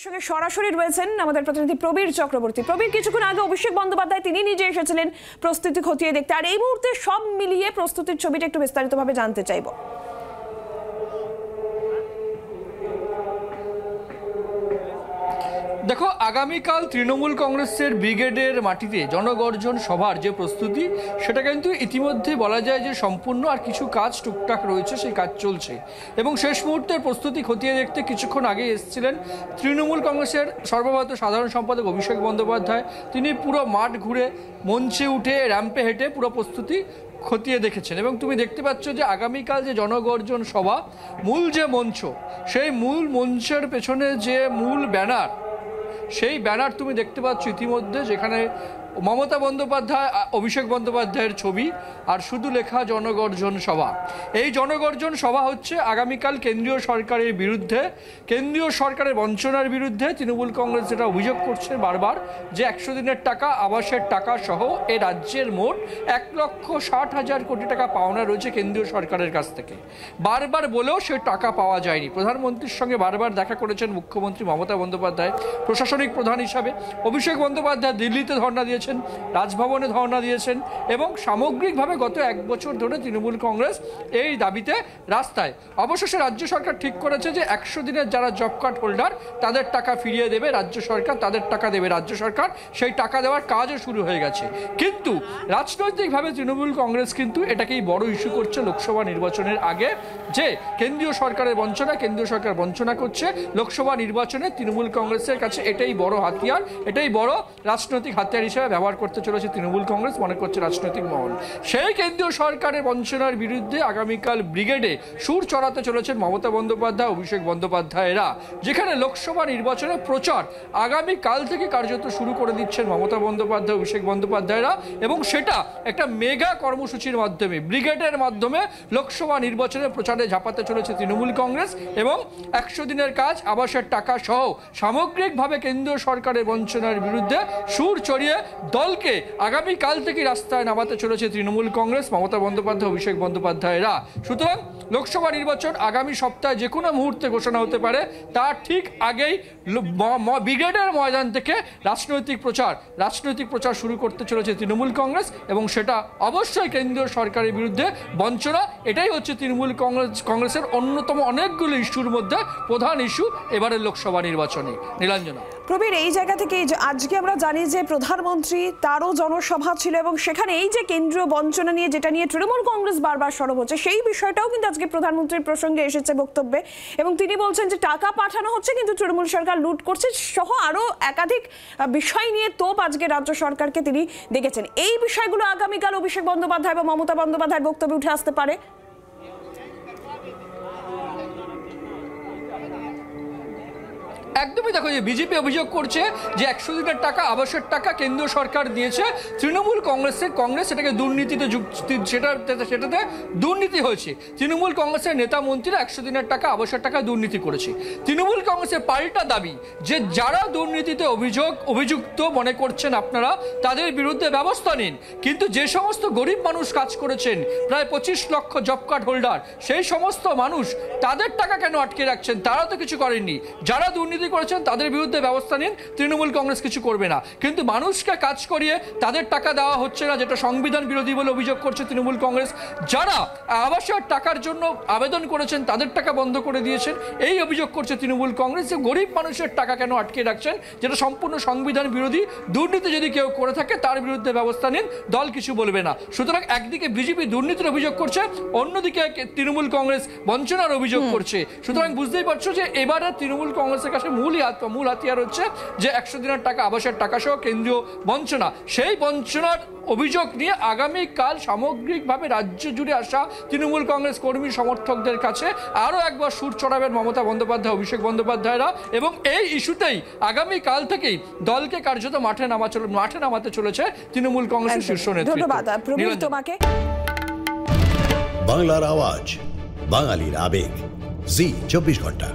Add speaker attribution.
Speaker 1: সঙ্গে সরাসরি রয়েছেন আমাদের প্রতিনিধি প্রবীর চক্রবর্তী। প্রবীর, কিছুক্ষণ আগে অভিষেক বন্দ্যোপাধ্যায় তিনি নিজে এসেছিলেন প্রস্তুতি খতিয়ে দেখতে, আর এই মুহূর্তে সব মিলিয়ে প্রস্তুতির ছবিটা একটু বিস্তারিতভাবে জানতে চাইব।
Speaker 2: দেখো, আগামীকাল তৃণমূল কংগ্রেসের ব্রিগেডের মাটিতে জনগর্জন সভার যে প্রস্তুতি, সেটা কিন্তু ইতিমধ্যে বলা যায় যে সম্পূর্ণ, আর কিছু কাজ টুকটাক রয়েছে, সেই কাজ চলছে। এবং শেষ মুহূর্তের প্রস্তুতি খতিয়ে দেখতে কিছুক্ষণ আগে এসেছিলেন তৃণমূল কংগ্রেসের সর্বভারতীয় সাধারণ সম্পাদক অভিষেক বন্দ্যোপাধ্যায়। তিনি পুরো মাঠ ঘুরে, মঞ্চে উঠে, র্যাম্পে হেঁটে পুরো প্রস্তুতি খতিয়ে দেখেছেন। এবং তুমি দেখতে পাচ্ছ যে আগামীকাল যে জনগর্জন সভা, মূল যে মঞ্চ, সেই মূল মঞ্চের পেছনে যে মূল ব্যানার, সেই ব্যানার তুমি দেখতে পাচ্ছ ইতিমধ্যে, যেখানে মমতা বন্দ্যোপাধ্যায়, অভিষেক বন্দ্যোপাধ্যায়ের ছবি, আর শুধু লেখা জনগর্জন সভা। এই জনগর্জন সভা হচ্ছে আগামীকাল কেন্দ্রীয় সরকারের বিরুদ্ধে, কেন্দ্রীয় সরকারের বঞ্চনার বিরুদ্ধে তৃণমূল কংগ্রেস যেটা অভিযোগ করছে বারবার, যে 100 দিনের টাকা, আবাসের টাকা সহ এই রাজ্যের মোট 1,60,000 কোটি টাকা পাওনা রয়েছে কেন্দ্রীয় সরকারের কাছ থেকে। বারবার বলেও সে টাকা পাওয়া যায়নি। প্রধানমন্ত্রীর সঙ্গে বারবার দেখা করেছেন মুখ্যমন্ত্রী মমতা বন্দ্যোপাধ্যায় প্রশাসনিক প্রধান হিসাবে। অভিষেক বন্দ্যোপাধ্যায় দিল্লিতে ধর্ণা দিয়েছেন, রাজভবনে ধর্ণা দিয়েছেন, এবং সামগ্রিকভাবে গত 1 বছর ধরে তৃণমূল কংগ্রেস এই দাবিতে রাস্তায়। অবশেষে রাজ্য সরকার ঠিক করেছে যে 100 দিনের যারা জব কার্ড হোল্ডার, তাদের টাকা ফিরিয়ে দেবে রাজ্য সরকার, তাদের টাকা দেবে রাজ্য সরকার। সেই টাকা দেওয়ার কাজও শুরু হয়ে গেছে। কিন্তু রাজনৈতিকভাবে তৃণমূল কংগ্রেস কিন্তু এটাকেই বড় ইস্যু করছে লোকসভা নির্বাচনের আগে, যে কেন্দ্রীয় সরকারের বঞ্চনা, কেন্দ্রীয় সরকার বঞ্চনা করছে। লোকসভা নির্বাচনে তৃণমূল কংগ্রেসের কাছে এটাই বড় হাতিয়ার, এটাই বড় রাজনৈতিক হাতিয়ার হিসেবে ব্যবহার করতে চলেছে তৃণমূল কংগ্রেস, মনে করছে রাজনৈতিক মহল। সেই কেন্দ্রীয় সরকারের বঞ্চনার বিরুদ্ধে আগামীকাল ব্রিগেডে সুর চড়াতে চলেছেন মমতা বন্দ্যোপাধ্যায়, অভিষেক বন্দ্যোপাধ্যায়েরা, যেখানে লোকসভা নির্বাচনের প্রচার আগামীকাল থেকে কার্যত শুরু করে দিচ্ছেন মমতা বন্দ্যোপাধ্যায়, অভিষেক বন্দ্যোপাধ্যায়রা। এবং সেটা একটা মেগা কর্মসূচির মাধ্যমে, ব্রিগেডের মাধ্যমে লোকসভা নির্বাচনের প্রচারে ঝাঁপাতে চলেছে তৃণমূল কংগ্রেস। এবং 100 দিনের কাজ, আবাসের টাকা সহ সামগ্রিকভাবে কেন্দ্রীয় সরকারের বঞ্চনার বিরুদ্ধে সুর চড়িয়ে দলকে আগামীকাল থেকে রাস্তায় নামাতে চলেছে তৃণমূল কংগ্রেস, মমতা বন্দ্যোপাধ্যায়, অভিষেক বন্দ্যোপাধ্যায়রা। সুতরাং লোকসভা নির্বাচন আগামী সপ্তাহে যে কোনো মুহূর্তে ঘোষণা হতে পারে, তার ঠিক আগেই ব্রিগেডের ময়দান থেকে রাজনৈতিক প্রচার শুরু করতে চলেছে তৃণমূল কংগ্রেস। এবং সেটা অবশ্যই কেন্দ্রীয় সরকারের বিরুদ্ধে বঞ্চনা। এটাই হচ্ছে তৃণমূল কংগ্রেসের অন্যতম অনেকগুলো ইস্যুর মধ্যে প্রধান ইস্যু এবারের লোকসভা নির্বাচনে। নীলাঞ্জনা।
Speaker 1: প্রবীর, এই জায়গা থেকে আজকে আমরা জানি যে প্রধানমন্ত্রী, তারও জনসভা ছিল, এবং সেখানে এই যে কেন্দ্রীয় বঞ্চনা নিয়ে, যেটা নিয়ে তৃণমূল কংগ্রেস বারবার সরব হচ্ছে, সেই বিষয়টাও কিন্তু আজকে প্রধানমন্ত্রীর প্রসঙ্গে এসেছে বক্তব্যে। এবং তিনি বলছেন যে টাকা পাঠানো হচ্ছে, কিন্তু তৃণমূল সরকার লুট করছে সহ আরো একাধিক বিষয় নিয়ে তোপ আজকে রাজ্য সরকারকে তিনি দেখেছেন। এই বিষয়গুলো আগামীকাল অভিষেক বন্দ্যোপাধ্যায় বা মমতা বন্দ্যোপাধ্যায়ের বক্তব্যে উঠে আসতে পারে।
Speaker 2: একদমই। দেখো, যে বিজেপি অভিযোগ করছে যে 100 দিনের টাকা, আবাসের টাকা কেন্দ্রীয় সরকার দিয়েছে, তৃণমূল কংগ্রেস সেটাকে দুর্নীতিতে সেটাতে দুর্নীতি হয়েছে। তৃণমূল কংগ্রেসের নেতা মন্ত্রীরা 100 দিনের টাকা, আবাসের টাকা দুর্নীতি করেছে। তৃণমূল কংগ্রেসের পাল্টা দাবি যে যারা দুর্নীতিতে অভিযুক্ত মনে করছেন আপনারা, তাদের বিরুদ্ধে ব্যবস্থা নিন। কিন্তু যে সমস্ত গরিব মানুষ কাজ করেছেন, প্রায় 25 লক্ষ জব কার্ড হোল্ডার, সেই সমস্ত মানুষ, তাদের টাকা কেন আটকে রাখছেন? তারা তো কিছু করেননি। যারা দুর্নীতি করেছেন তাদের বিরুদ্ধে ব্যবস্থা নিন, তৃণমূল কংগ্রেস কিছু করবে না। কিন্তু মানুষকে কাজ করিয়ে তাদের টাকা দেওয়া হচ্ছে না, যেটা সংবিধান বিরোধী বলে অভিযোগ করছে তৃণমূল কংগ্রেস। যারা আবাসের টাকার জন্য আবেদন করেছেন, তাদের টাকা বন্ধ করে দিয়েছেন, এই অভিযোগ করছে তৃণমূল কংগ্রেস। যে গরিব মানুষের টাকা কেন আটকে রাখছেন, যেটা সম্পূর্ণ সংবিধান বিরোধী। দুর্নীতি যদি কেউ করে থাকে, তার বিরুদ্ধে ব্যবস্থা নিন, দল কিছু বলবে না। সুতরাং একদিকে বিজেপি দুর্নীতির অভিযোগ করছে, অন্যদিকে তৃণমূল কংগ্রেস বঞ্চনার অভিযোগ করছে। সুতরাং বুঝতেই পারছো যে এবারে তৃণমূল কংগ্রেসের কাছে মূল হাতিয়ার হচ্ছে যে 100 দিনের টাকা, আবাসের টাকা সহ কেন্দ্রীয় বঞ্চনা। সেই বঞ্চনার অভিযোগ নিয়ে আগামীকাল সামগ্রিকভাবে রাজ্য জুড়ে আসা তৃণমূল কংগ্রেস কর্মী সমর্থকদের কাছে আরও একবার সুর চড়াবেন মমতা বন্দ্যোপাধ্যায়, অভিষেক বন্দ্যোপাধ্যায়রা। এবং এই ইস্যুতেই আগামীকাল থেকেই দলকে কার্যত মাঠে নামাতে চলেছে তৃণমূল কংগ্রেসের শীর্ষ নেতৃত্ব।
Speaker 1: ধন্যবাদ প্রবীর তোমাকে।
Speaker 3: বাংলার আওয়াজ, বাঙালির আবেগ, জি 24 ঘন্টা।